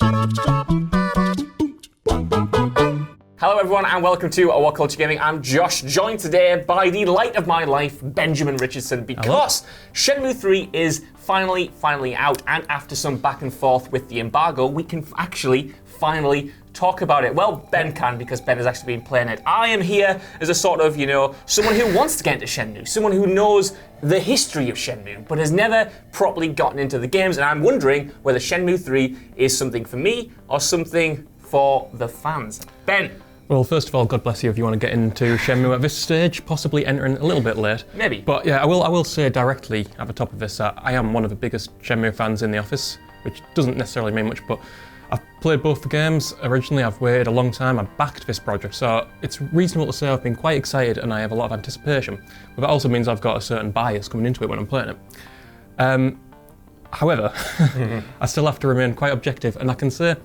Hello everyone and welcome to WhatCulture Gaming. I'm Josh, joined today by the light of my life, Benjamin Richardson, because Shenmue 3 is finally out, and after some back and forth with the embargo, we can actually finally talk about it. Well, Ben can, because Ben has actually been playing it. I am here as a sort of, someone who wants to get into Shenmue, someone who knows the history of Shenmue, but has never properly gotten into the games, and I'm wondering whether Shenmue 3 is something for me or something for the fans. Ben. Well, first of all, God bless you if you want to get into Shenmue at this stage, possibly entering a little bit late. Maybe. But yeah, I will say directly at the top of this that I am one of the biggest Shenmue fans in the office, which doesn't necessarily mean much, but I've played both the games. Originally, I've waited a long time. I backed this project, so it's reasonable to say I've been quite excited and I have a lot of anticipation. But that also means I've got a certain bias coming into it when I'm playing it. However, I still have to remain quite objective, and I can say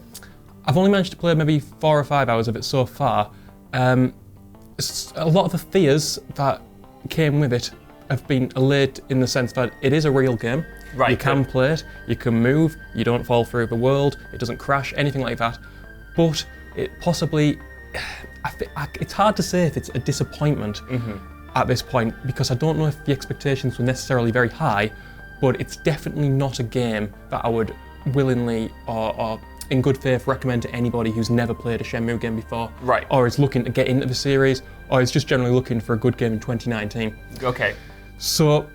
I've only managed to play maybe 4 or 5 hours of it so far. A lot of the fears that came with it have been allayed in the sense that it is a real game. Right. You can play it, you can move, you don't fall through the world, it doesn't crash, anything like that. But it possibly, it's hard to say if it's a disappointment at this point, because I don't know if the expectations were necessarily very high, but it's definitely not a game that I would willingly or in good faith recommend to anybody who's never played a Shenmue game before, right, or is looking to get into the series, or is just generally looking for a good game in 2019. Okay. So,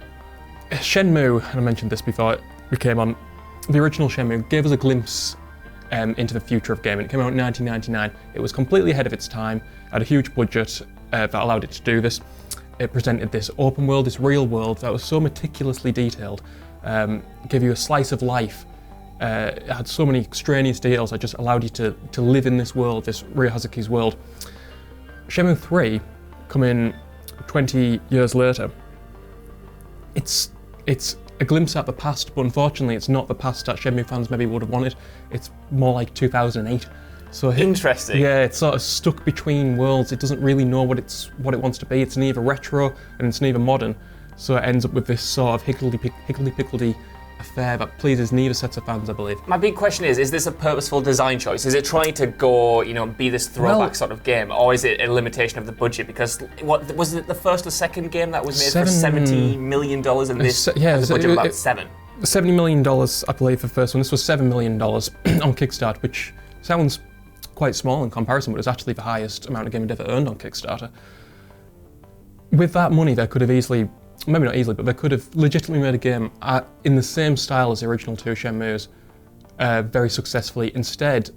Shenmue, and I mentioned this before we came on, the original Shenmue gave us a glimpse into the future of gaming. It came out in 1999. It was completely ahead of its time, had a huge budget that allowed it to do this. It presented this open world, this real world that was so meticulously detailed, gave you a slice of life. It had so many extraneous details that just allowed you to live in this world, this Ryo Hazuki's world. Shenmue 3, coming 20 years later, it's a glimpse at the past, but unfortunately it's not the past that Shenmue fans maybe would have wanted. It's more like 2008. So interesting. Yeah, it's sort of stuck between worlds. It doesn't really know what it wants to be. It's neither retro and it's neither modern. So it ends up with this sort of higgledy-pickledy affair that pleases neither sets of fans, I believe. My big question is this a purposeful design choice? Is it trying to go, be this throwback sort of game, or is it a limitation of the budget? Because what was it, the first or second game that was made for $70 million, and this has a budget of about $7? $70 million, I believe, for the first one. This was $7 million on Kickstarter, which sounds quite small in comparison, but it's actually the highest amount of game ever earned on Kickstarter. With that money, they could have easily, maybe not easily, but they could have legitimately made a game in the same style as the original two Shenmues very successfully. Instead,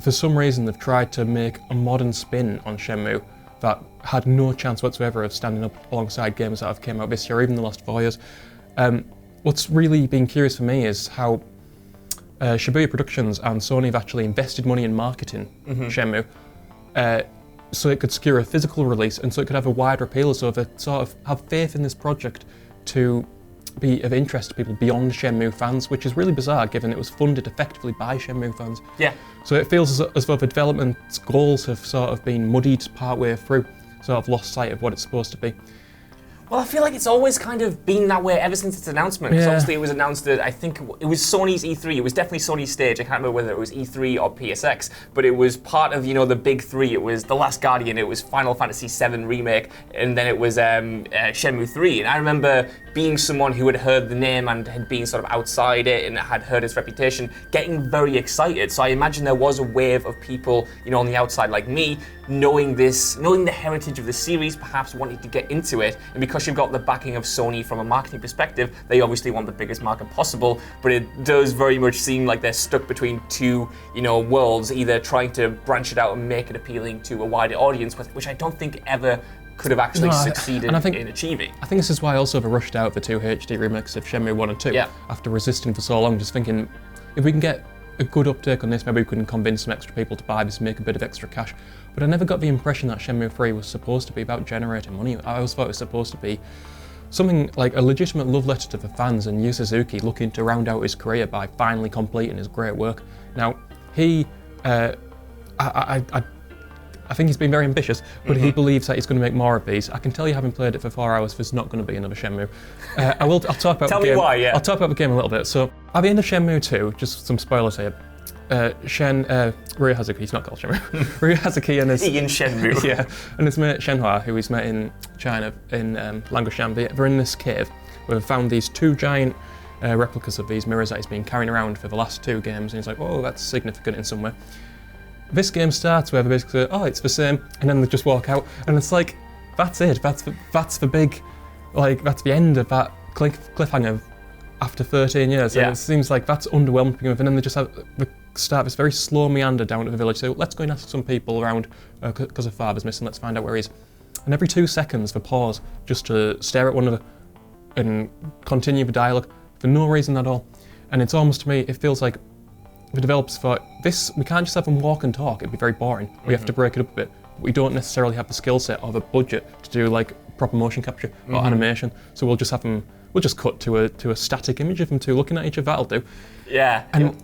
for some reason, they've tried to make a modern spin on Shenmue that had no chance whatsoever of standing up alongside games that have came out this year, even the last 4 years. What's really been curious for me is how Shibuya Productions and Sony have actually invested money in marketing Shenmue, so it could secure a physical release and so it could have a wider appeal, so they sort of have faith in this project to be of interest to people beyond Shenmue fans, which is really bizarre given it was funded effectively by Shenmue fans. Yeah. So it feels as though the development's goals have sort of been muddied partway through, sort of lost sight of what it's supposed to be. Well, I feel like it's always kind of been that way ever since its announcement. Because obviously it was announced at, I think it was Sony's E3. It was definitely Sony's stage. I can't remember whether it was E3 or PSX, but it was part of, the big three. It was The Last Guardian, it was Final Fantasy VII Remake, and then it was Shenmue 3. And I remember being someone who had heard the name and had been sort of outside it and had heard its reputation, getting very excited. So I imagine there was a wave of people, on the outside like me, knowing the heritage of the series, perhaps wanting to get into it. And because you've got the backing of Sony from a marketing perspective, they obviously want the biggest market possible, but it does very much seem like they're stuck between two, worlds, either trying to branch it out and make it appealing to a wider audience, which I don't think ever could have actually succeeded in achieving. I think this is why also they rushed out the 2 HD remakes of Shenmue 1 and 2 after resisting for so long, just thinking, if we can get a good uptake on this, maybe we can convince some extra people to buy this and make a bit of extra cash. But I never got the impression that Shenmue 3 was supposed to be about generating money. I always thought it was supposed to be something like a legitimate love letter to the fans and Yu Suzuki looking to round out his career by finally completing his great work. Now, he, I think he's been very ambitious, but he believes that he's going to make more of these. I can tell you, having played it for 4 hours, there's not going to be another Shenmue. I'll talk about Tell the game. me why, yeah. I'll talk about the game a little bit. So, at the end of Shenmue 2, just some spoilers here, Ryu Hazuki, he's not called Shenmue. Ryu Hazuki and his... Ian Shenmue. Yeah, and his mate Shenhua, who he's met in China, in Langoshan, they're in this cave where they've found these 2 giant replicas of these mirrors that he's been carrying around for the last 2 games, and he's like, oh, that's significant in some way. This game starts where they basically say, oh, it's the same, and then they just walk out, and it's like, that's it, that's the big, like, that's the end of that cliffhanger after 13 years, and it seems like that's underwhelming, and then they just have the start this very slow meander down to the village, so let's go and ask some people around, because her father's missing, let's find out where he is. And every 2 seconds they pause just to stare at one another and continue the dialogue for no reason at all. And it's almost, to me, it feels like the developers thought, this, we can't just have them walk and talk, it'd be very boring. We have to break it up a bit. But we don't necessarily have the skill set or the budget to do like proper motion capture or animation, so we'll just have them, we'll just cut to a static image of them 2 looking at each other, that'll do. Yeah. And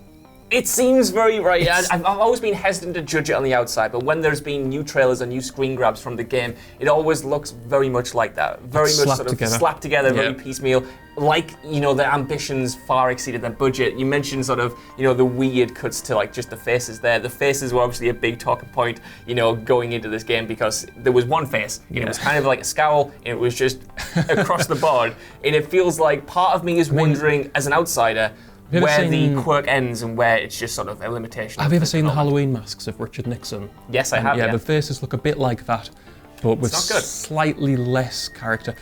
it seems very right. I've always been hesitant to judge it on the outside, but when there's been new trailers or new screen grabs from the game, it always looks very much like that. Very much sort of slapped together, very piecemeal. Like, you know, their ambitions far exceeded their budget. You mentioned sort of, you know, the weird cuts to like just the faces there. The faces were obviously a big talking point, you know, going into this game, because there was one face and it was kind of like a scowl, and it was just across the board. And it feels like part of me is wondering, as an outsider, where the quirk ends and where it's just sort of a limitation. Have you ever seen the Halloween masks of Richard Nixon? Yes, I have. Yeah, the faces look a bit like that, but with slightly less character.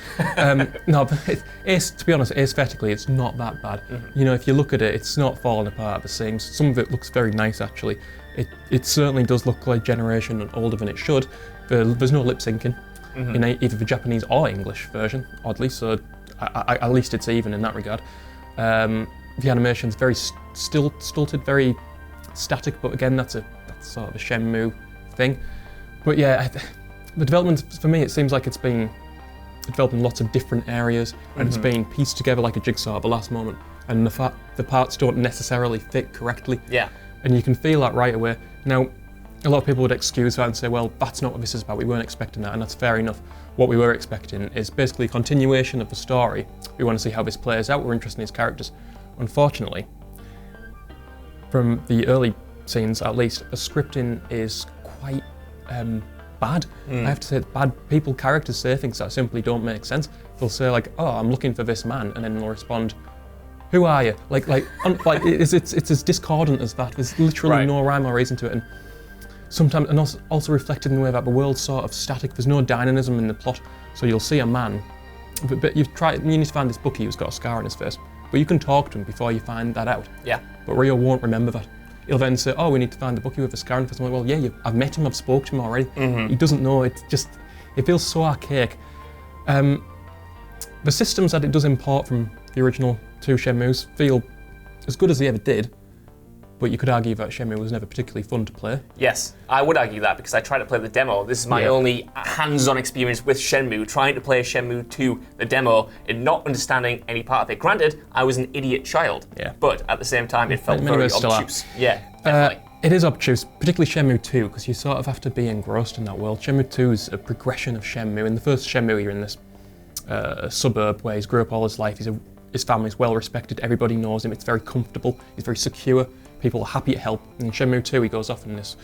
No, but to be honest, aesthetically, it's not that bad. You know, if you look at it, it's not falling apart at the seams. Some of it looks very nice, actually. It certainly does look like generation and older than it should. There's no lip syncing in either the Japanese or English version, oddly, so at least it's even in that regard. The animation's very stilted, very static, but again, that's sort of a Shenmue thing. But yeah, the development, for me, it seems like it's been developed in lots of different areas, and it's been pieced together like a jigsaw at the last moment, and the parts don't necessarily fit correctly. Yeah. And you can feel that right away. Now, a lot of people would excuse that and say, well, that's not what this is about, we weren't expecting that, and that's fair enough. What we were expecting is basically a continuation of the story. We want to see how this plays out, we're interested in these characters. Unfortunately, from the early scenes at least, the scripting is quite bad. I have to say, bad. Characters say things that simply don't make sense. They'll say like, oh, I'm looking for this man, and then they'll respond, who are you? It's as discordant as that. There's literally no rhyme or reason to it. And sometimes, and also reflected in the way that the world's sort of static, there's no dynamism in the plot. So you'll see a man, but you need to find this bookie who's got a scar on his face. But you can talk to him before you find that out. Yeah. But Rio won't remember that. He'll then say, oh, we need to find the bookie with the scar on his face. I'm like, well, yeah, I've met him, I've spoke to him already. He doesn't know, it feels so archaic. The systems that it does import from the original 2 Shenmues feel as good as they ever did, but you could argue that Shenmue was never particularly fun to play. Yes, I would argue that, because I tried to play the demo. This is my only hands-on experience with Shenmue, trying to play Shenmue 2, the demo, and not understanding any part of it. Granted, I was an idiot child, but at the same time, it felt very obtuse. Yeah, definitely. It is obtuse, particularly Shenmue 2, because you sort of have to be engrossed in that world. Shenmue 2 is a progression of Shenmue. In the first Shenmue, you're in this suburb where he's grew up all his life. His family's well respected, everybody knows him, it's very comfortable, he's very secure. People are happy to help. In Shenmue 2, he goes off on this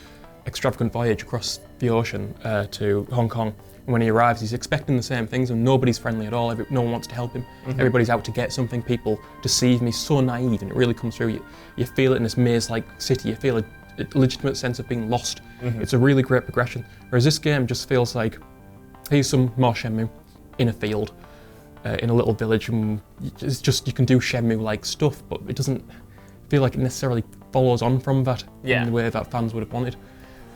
extravagant voyage across the ocean to Hong Kong. And when he arrives, he's expecting the same things, and nobody's friendly at all. No one wants to help him. Everybody's out to get something. People deceive him. He's so naive, and it really comes through. You feel it in this maze-like city. You feel a legitimate sense of being lost. It's a really great progression. Whereas this game just feels like, here's some more Shenmue in a field, in a little village, and it's just, you can do Shenmue-like stuff, but it doesn't feel like it necessarily follows on from that in the way that fans would have wanted.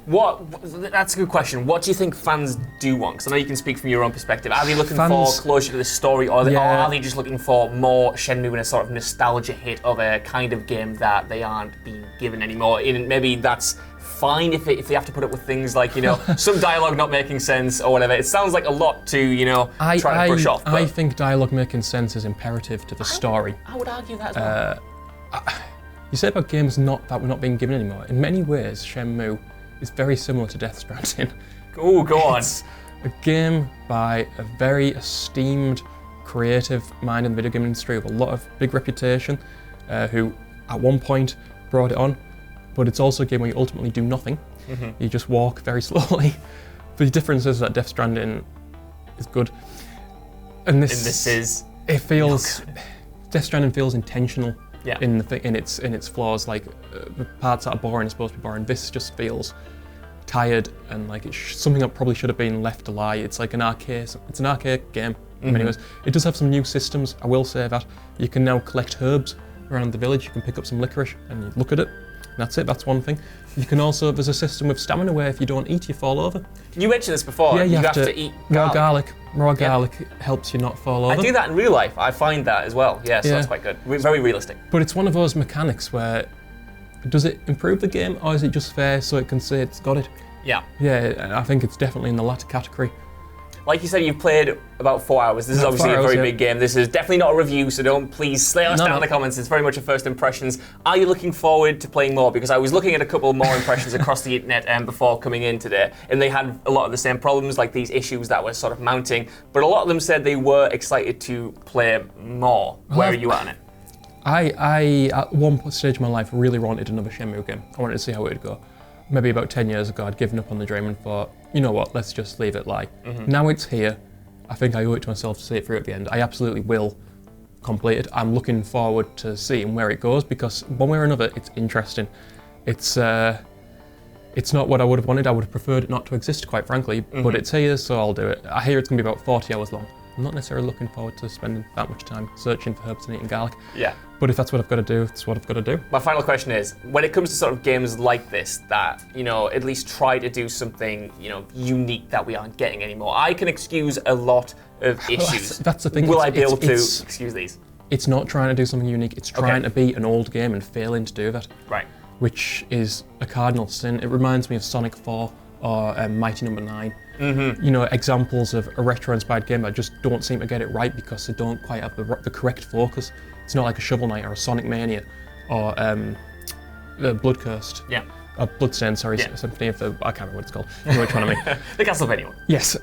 That's a good question. What do you think fans do want? Because I know you can speak from your own perspective. Are they looking for closure to the story, or are they just looking for more Shenmue and a sort of nostalgia hit of a kind of game that they aren't being given anymore? And maybe that's fine if they have to put up with things like, you know, some dialogue not making sense or whatever. It sounds like a lot to, you know, try to brush off. I think dialogue making sense is imperative to the story. I would argue that as well. You said about games that were not being given anymore. In many ways, Shenmue is very similar to Death Stranding. Oh, go on. It's a game by a very esteemed, creative mind in the video game industry with a lot of big reputation, who at one point brought it on, but it's also a game where you ultimately do nothing. You just walk very slowly. But the difference is that Death Stranding is good. And this is... It feels... Death Stranding feels intentional in its flaws. Like, the parts that are boring are supposed to be boring. This just feels tired and like it's something that probably should have been left to lie. It's like an arcade game in many ways. It does have some new systems, I will say that. You can now collect herbs around the village. You can pick up some licorice and you look at it. And that's it, that's one thing. You can also, there's a system with stamina where if you don't eat, you fall over. You mentioned this before, Yeah, you have to eat garlic. Raw garlic helps you not fall over. I do that in real life, I find that as well. Yeah, so that's quite good. Very realistic. But it's one of those mechanics where, does it improve the game or is it just fair so it can say it's got it? Yeah. Yeah, I think it's definitely in the latter category. Like you said, you've played about 4 hours. This is obviously a very big game. This is definitely not a review, so don't please slay us down in the comments. It's very much a first impressions. Are you looking forward to playing more? Because I was looking at a couple more impressions across the internet before coming in today, and they had a lot of the same problems, like these issues that were sort of mounting. But a lot of them said they were excited to play more. Where are you at on it? I at one stage of my life, really wanted another Shenmue game. I wanted to see how it would go. Maybe about 10 years ago, I'd given up on the dream and thought, you know what, let's just leave it lie. Now it's here. I think I owe it to myself to see it through at the end. I absolutely will complete it. I'm looking forward to seeing where it goes because one way or another, it's interesting. It's not what I would have wanted. I would have preferred it not to exist, quite frankly, but it's here, so I'll do it. I hear it's going to be about 40 hours long. I'm not necessarily looking forward to spending that much time searching for herbs and eating garlic. Yeah. But if that's what I've got to do, it's what I've got to do. My final question is, when it comes to sort of games like this that, at least try to do something, unique that we aren't getting anymore, I can excuse a lot of issues. That's the thing. Will I be able to excuse these? It's not trying to do something unique. It's trying to beat an old game and failing to do that. Right. Which is a cardinal sin. It reminds me of Sonic 4 or Mighty Number 9. Examples of a retro-inspired game that just don't seem to get it right because they don't quite have the correct focus. It's not like a Shovel Knight or a Sonic Mania or Blood Cursed. Yeah. Bloodstained, sorry, Symphony of the... I can't remember what it's called. You know which one I mean. The Castlevania one. Yes,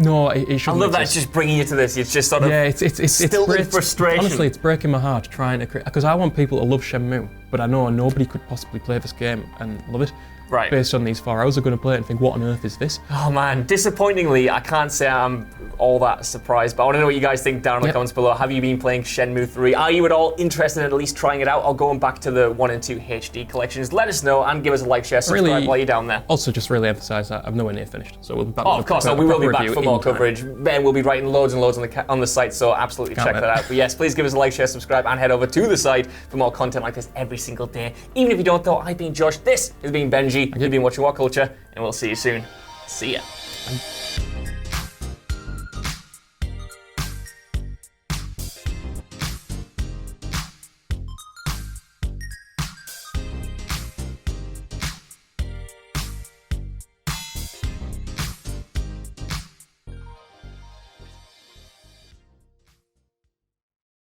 no, it shouldn't. I love that it's just bringing you to this. It's just sort of still in frustration. Honestly, it's breaking my heart trying to create, because I want people to love Shenmue, but I know nobody could possibly play this game and love it. Right. Based on these 4 hours, they're going to play it and think, what on earth is this? Oh man, disappointingly, I can't say I'm all that surprised, but I want to know what you guys think down in the comments below. Have you been playing Shenmue 3? Are you at all interested in at least trying it out or going back to the 1 and 2 HD collections? Let us know and give us a like, share, subscribe while you're down there. Also, just really emphasise that I'm nowhere near finished, so we'll be back. Of course, we will be back for more coverage. Ben will be writing loads and loads on the site, so absolutely check that out. But yes, please give us a like, share, subscribe, and head over to the site for more content like this every single day. Even if you don't know, I've been Josh, this has been Benji, you've been watching WhatCulture, and we'll see you soon. See ya.